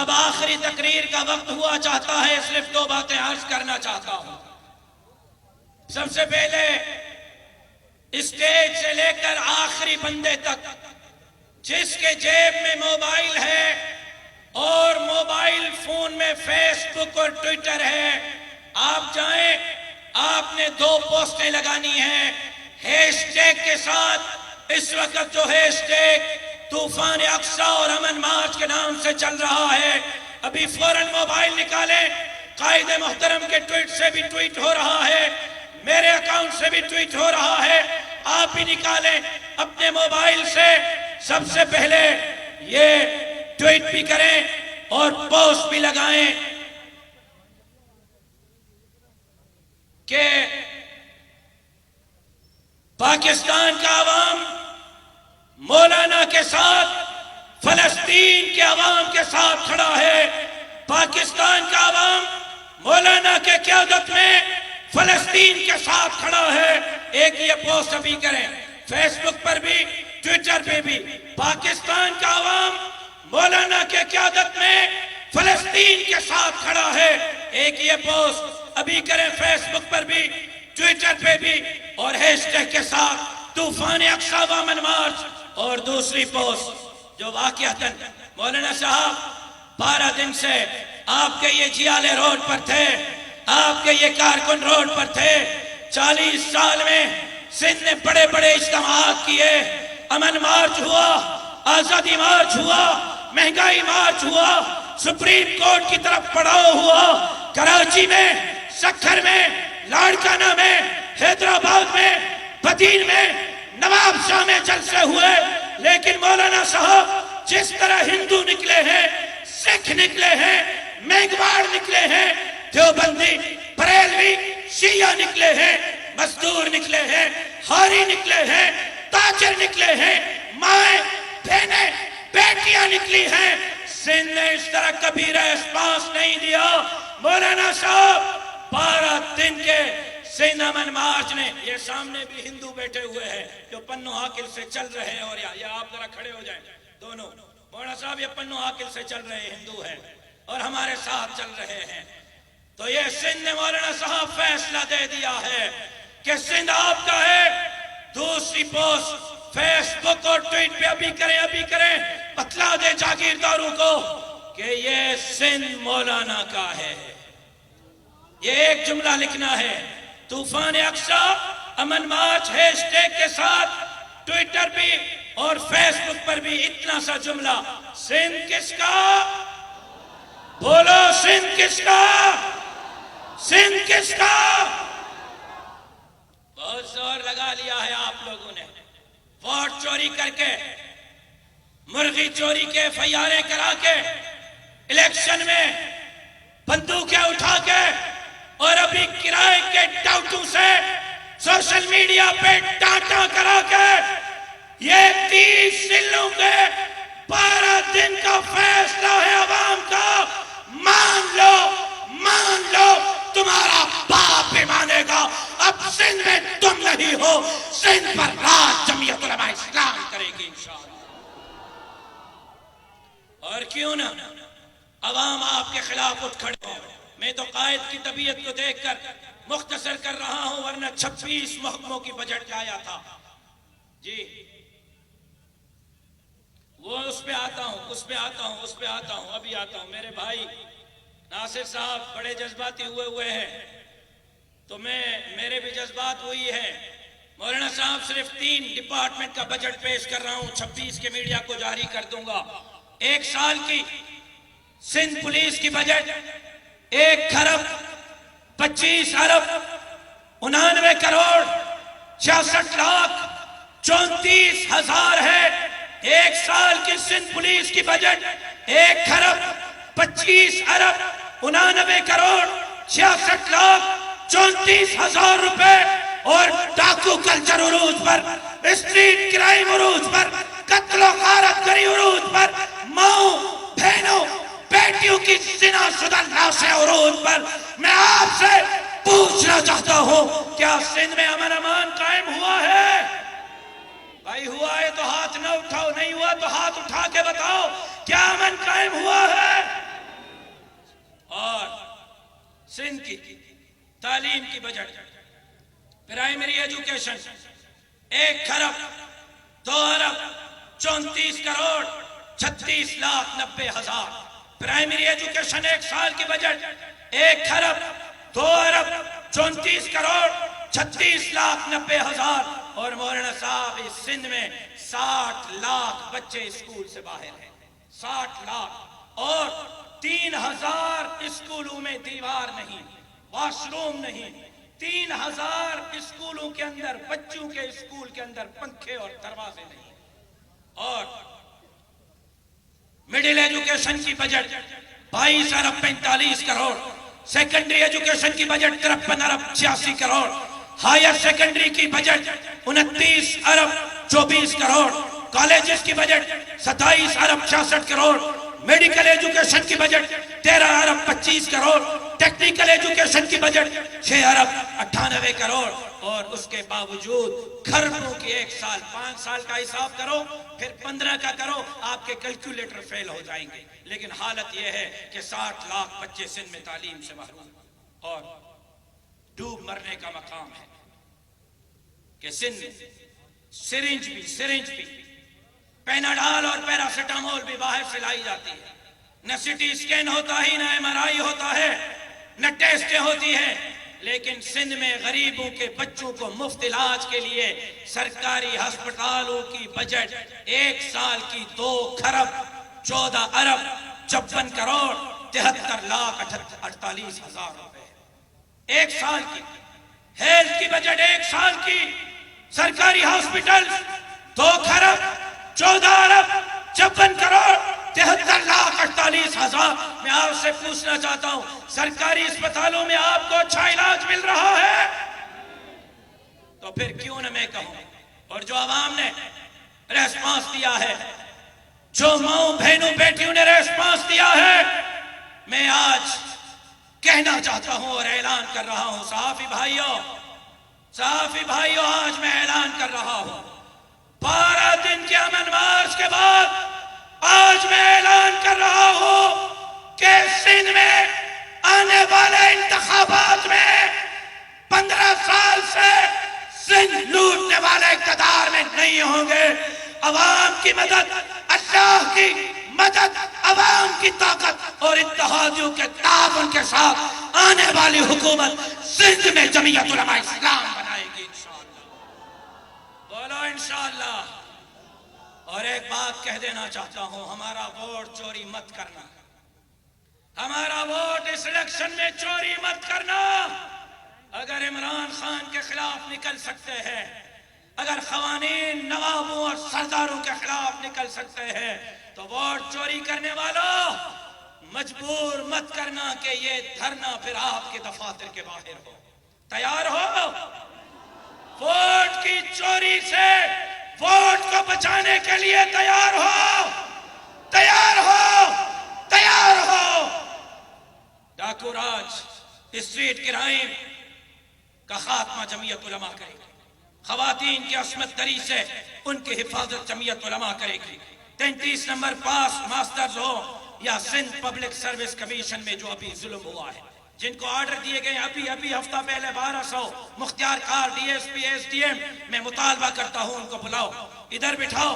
अब आखिरी तकरीर का वक्त हुआ चाहता है, सिर्फ दो बातें अर्ज करना चाहता हूं। सबसे पहले स्टेज से लेकर आखिरी बंदे तक जिसके जेब में मोबाइल है और मोबाइल फोन में फेसबुक और ट्विटर है, आप जाएं, आपने दो पोस्टें लगानी हैं हैशटैग के साथ। इस वक्त जो हैशटैग तूफान अक्सा और अमन मार्च के नाम से चल रहा है, अभी फौरन मोबाइल निकालें। कायदे मोहतरम के ट्वीट से भी ट्वीट हो रहा है, मेरे अकाउंट से भी ट्वीट हो रहा है, आप भी निकालें अपने मोबाइल से। सबसे पहले ये ट्वीट भी करें और पोस्ट भी लगाएं कि पाकिस्तान का अवाम मौलाना के साथ, फलस्तीन के अवाम के साथ खड़ा है। पाकिस्तान का अवाम मौलाना के क़यादत में फलस्तीन के साथ खड़ा है। एक ये पोस्ट अभी करें, फेसबुक पर भी ट्विटर पे भी। पाकिस्तान का अवाम मौलाना के क़यादत में फलस्तीन के साथ खड़ा है। एक ये पोस्ट अभी करें, फेसबुक पर भी ट्विटर पे भी, और हैशटैग के साथ तूफान अक्सा व अमन मार्च। और दूसरी पोस्ट जो वाकईतन मौलाना साहब 12 दिन से आपके ये जियाले रोड पर थे, आपके ये कारकुन रोड पर थे। 40 साल में सिंध ने बड़े बड़े इज्तिमात किए, अमन मार्च हुआ, आजादी मार्च हुआ, महंगाई मार्च हुआ, सुप्रीम कोर्ट की तरफ पड़ाव हुआ, कराची में, सक्खर में, लाड़काना में, हैदराबाद में, बदीन में, नवाबशाह में जलसे हुए। लेकिन मौलाना साहब जिस तरह हिंदू निकले हैं, सिख निकले हैं, मेघवाड़ निकले हैं, देवबंदी, बरेलवी, शिया निकले हैं, मजदूर निकले हैं, हारी निकले हैं, ताजर निकले हैं, माए बहने बेटियां निकली हैं। सिंध ने इस तरह कभी रेस्पॉन्स नहीं दिया। मौलाना साहब 12 दिन के सिंध अमन मार्च ने, ये सामने भी हिंदू बैठे हुए हैं जो पन्नू हाकिल से चल रहे हैं, और या आप जरा खड़े हो जाएं दोनों। मौलाना साहब ये पन्नू हाकिल से चल रहे हिंदू हैं और हमारे साथ चल रहे हैं। तो ये सिंध ने मौलाना साहब फैसला दे दिया है कि सिंध आपका है। दूसरी पोस्ट फेसबुक और ट्वीट पे अभी करें, अभी करें, बतला दे जागीरदारों को कि ये सिंध मौलाना का है। ये एक जुमला लिखना है, तूफान अक्सा अमन मार्च हैशटैग के साथ ट्विटर भी और फेसबुक पर भी इतना सा जुमला। सिंध किसका? बोलो, सिंध किसका? सिंध किसका? बहुत जोर लगा लिया है आप लोगों ने। वोट चोरी करके, मुर्गी चोरी के फैयारे करा के, इलेक्शन में बंदूकें उठा के, और अभी किराए के टाउटों से सोशल मीडिया पे टाटा करा के, ये 30 जिलों के 12 दिन का फैसला है अवाम का। मान लो, तुम्हारा बाप भी मानेगा। अब सिंध में तुम नहीं हो, सिंध पर राज जमीयत उलमा इस्लाम करेगी इंशाअल्लाह। और क्यों ना अवाम आपके खिलाफ उठ खड़े हो। मैं तो कायद की तबीयत को देखकर मुख्तसर कर रहा हूं, वरना 26 महकमों की बजट लाया था जी। वो उस पे आता हूं, अभी आता हूं। मेरे भाई नासिर साहब बड़े जज्बाती हुए हैं, तो मेरे भी जज्बात हुई है। मौलाना साहब सिर्फ 3 डिपार्टमेंट का बजट पेश कर रहा हूं, 26 के मीडिया को जारी कर दूंगा। 1 साल की सिंध पुलिस की बजट 1 खरब 25 अरब 99 करोड़ 66 लाख 34 हजार है। 1 साल की सिंध पुलिस की बजट 1 खरब 25 अरब 99 करोड़ 66 लाख 34 हजार रुपए। और डाकू कल्चर उरूज पर, स्ट्रीट क्राइम उरूज पर, कत्लो गारतगरी उरूज पर, माओ बहनों बेटियों की जिनाशुदा लाशें उरूज पर मैं आपसे पूछना चाहता हूं, क्या सिंध में अमन अमान कायम हुआ है? भाई हुआ है तो हाथ न उठाओ, नहीं हुआ तो हाथ उठा के बताओ, क्या अमन कायम हुआ है? और सिंध की तालीम की budget, primary education 1,02,34,36,90,000। Primary education एक साल की बजट 1,02,34,36,90,000। और मौलाना साहब इस सिंध में 60 लाख बच्चे स्कूल से बाहर हैं, 60 लाख। और 3,000 स्कूलों में दीवार नहीं, वॉशरूम नहीं। 3,000 स्कूलों के अंदर, बच्चों के स्कूल के अंदर पंखे और दरवाजे नहीं। और मिडिल एजुकेशन की बजट 22,45,00,00,000। सेकेंडरी एजुकेशन की बजट 53,86,00,00,000। हायर सेकेंडरी की बजट 29,24,00,00,000। कॉलेजेस की बजट 27,66,00,00,000। मेडिकल एजुकेशन की बजट 13,25,00,00,000। टेक्निकल एजुकेशन की बजट 6,98,00,00,000। और उसके बावजूद खरबों की एक साल, 5 साल का हिसाब करो, फिर 15 का करो, आपके कैलकुलेटर फेल हो जाएंगे। लेकिन हालत यह है कि 60 लाख बच्चे सिंध में तालीम से महरूम और डूब मरने का मकाम है कि सिंध में सिरिंज भी पेनाडाल और पैरासिटामोल भी बाहर से लाई जाती है। न सिटी स्कैन होता ही, न MRI होता है, न टेस्टें होती हैं। लेकिन सिंध में गरीबों के बच्चों को मुफ्त इलाज के लिए सरकारी अस्पतालों की बजट एक साल की 2,14,54,73,48,00,000 रुपए एक साल की। हेल्थ की बजट एक साल की सरकारी हॉस्पिटल 2,54,54,73,48,00,000। मैं आपसे पूछना चाहता हूं, सरकारी अस्पतालों में आपको अच्छा इलाज मिल रहा है? तो फिर क्यों न मैं कहूं। और जो आवाम ने रेस्पॉन्स दिया है, जो माओ बहनों बेटियों ने रेस्पॉन्स दिया है, मैं आज कहना चाहता हूं और ऐलान कर रहा हूं, सहाफी भाइयों, आज मैं ऐलान कर रहा हूं, 12 दिन के अमन मार्च के बाद आज मैं ऐलान कर रहा हूं कि सिंध में आने वाले इंतखाबात में 15 साल से सिंध लूटने वाले इक़्तिदार में नहीं होंगे। अवाम की मदद, अल्लाह की मदद, अवाम की ताकत और इत्तेहादियों के ताउन के साथ आने वाली हुकूमत सिंध में जमीयत उलमा इस्लाम बनाएगी इंशाअल्लाह। बोलो इंशाअल्लाह। और एक बात कह देना चाहता हूं, हमारा वोट चोरी मत करना, हमारा वोट इस इलेक्शन में चोरी मत करना। अगर इमरान खान के खिलाफ निकल सकते हैं, अगर खवानीन नवाबों और सरदारों के खिलाफ निकल सकते हैं, तो वोट चोरी करने वालों मजबूर मत करना कि ये धरना फिर आपके दफातर के बाहर हो। तैयार हो? वोट की चोरी से वोट को बचाने के लिए तैयार हो, तैयार हो, तैयार हो। डाकू राज, स्ट्रीट क्राइम का खात्मा जमीयत उलमा करेगी। खवातीन की असमत दरी से उनकी हिफाजत जमीयत उलमा करेगी। 33 नंबर पास मास्टर्स हो या सिंध पब्लिक सर्विस कमीशन में जो अभी जुल्म हुआ है, जिनको ऑर्डर दिए गए अभी हफ्ता पहले 1200 मुख्तियार कार DSP SDM, मैं मुतालबा करता हूं उनको बुलाओ, इधर बिठाओ,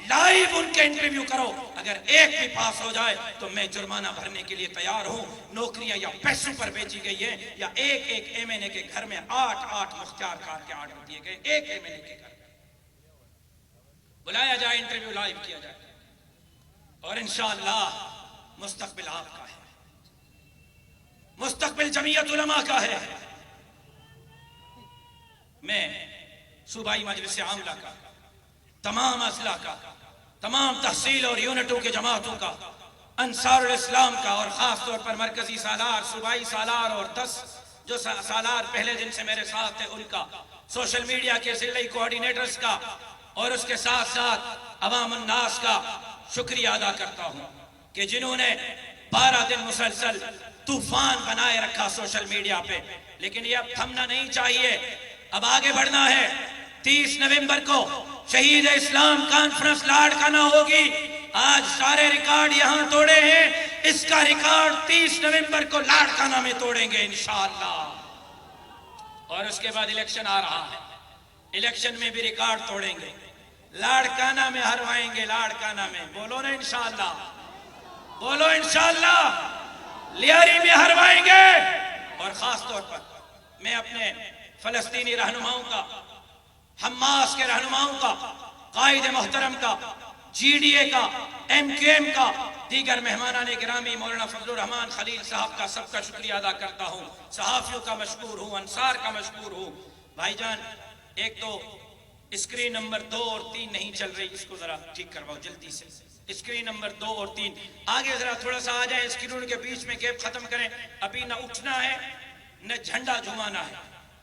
लाइव उनके इंटरव्यू करो। अगर एक भी पास हो जाए तो मैं जुर्माना भरने के लिए तैयार हूं। नौकरियां या पैसों पर बेची गई है, या एक MNA के घर में 8 मुख्तियार कार के ऑर्डर दिए गए, एक MNA के घर। बुलाया जाए, इंटरव्यू लाइव किया जाए, और इंशाअल्लाह मुस्तकबिल आपका है, मुस्तकबिल जमीयत उलमा का है। मैं सूबाई मजलिस आमला का, तमाम अजला का, तमाम तहसील और यूनिटों के जमातों का, अंसारुल इस्लाम का, और खास तौर पर मरकजी सालार, सूबाई सालार और 10 जो सालार पहले दिन से मेरे साथ थे उनका, सोशल मीडिया के जिले कोऑर्डिनेटर्स का, और उसके साथ साथ अवाम अन्नास का शुक्रिया अदा करता हूं कि जिन्होंने 12 दिन मुसलसल तूफान बनाए रखा सोशल मीडिया पे। लेकिन ये अब थमना नहीं चाहिए, अब आगे बढ़ना है। 30 नवंबर को शहीद इस्लाम कॉन्फ्रेंस लाड़काना होगी। आज सारे रिकॉर्ड यहां तोड़े हैं, इसका रिकॉर्ड 30 नवंबर को लाड़काना में तोड़ेंगे इंशाअल्लाह। और उसके बाद इलेक्शन आ रहा है, इलेक्शन में भी रिकॉर्ड तोड़ेंगे, लाड़काना में हरवाएंगे, लाड़काना में। बोलो ना इंशाअल्लाह, बोलो इंशाअल्लाह। लियारी में हरवाएंगे। और खास तौर पर मैं अपने फलस्तीनी रहनुमाओं का, हमास के रहनुमाओं का, कायद मोहतरम का, GDA का, MQM का, दीगर मेहमानाने गिरामी मौलाना फजलुर रहमान खलील साहब का सबका शुक्रिया अदा करता हूँ। सहाफियों का मशकूर हूँ, अंसार का मशकूर हूँ। भाईजान, एक तो स्क्रीन नंबर 2 और 3 नहीं चल रही, इसको जरा ठीक करवाओ जल्दी से। स्क्रीन नंबर 2 और 3 आगे जरा थोड़ा सा आ जाए, स्क्रीन के बीच में गैप खत्म करें। अभी न उठना है न झंडा झुमाना है,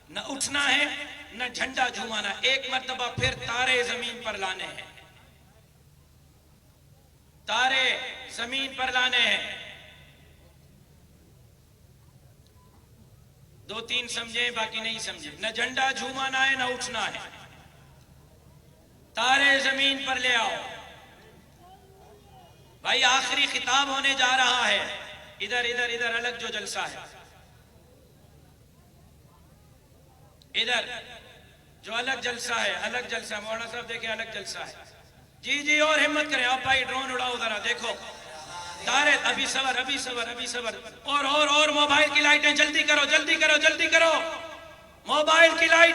न उठना है न झंडा झुमाना। एक मर्तबा फिर तारे जमीन पर लाने हैं, तारे जमीन पर लाने हैं। 2-3 समझे, बाकी नहीं समझे। न झंडा झुमाना है न उठना है, तारे जमीन पर ले आओ। भाई आखिरी खिताब होने जा रहा है। इधर इधर इधर अलग जो जलसा है, इधर जो अलग जलसा है, अलग जलसा। मौलाना साहब देखें, अलग जलसा है। जी जी, और हिम्मत करें आप भाई, ड्रोन उड़ाओ जरा, देखो तारे। अभी सबर, अभी सबर, अभी सबर। और मोबाइल की लाइटें जल्दी करो, जल्दी करो, जल्दी करो, मोबाइल की लाइट।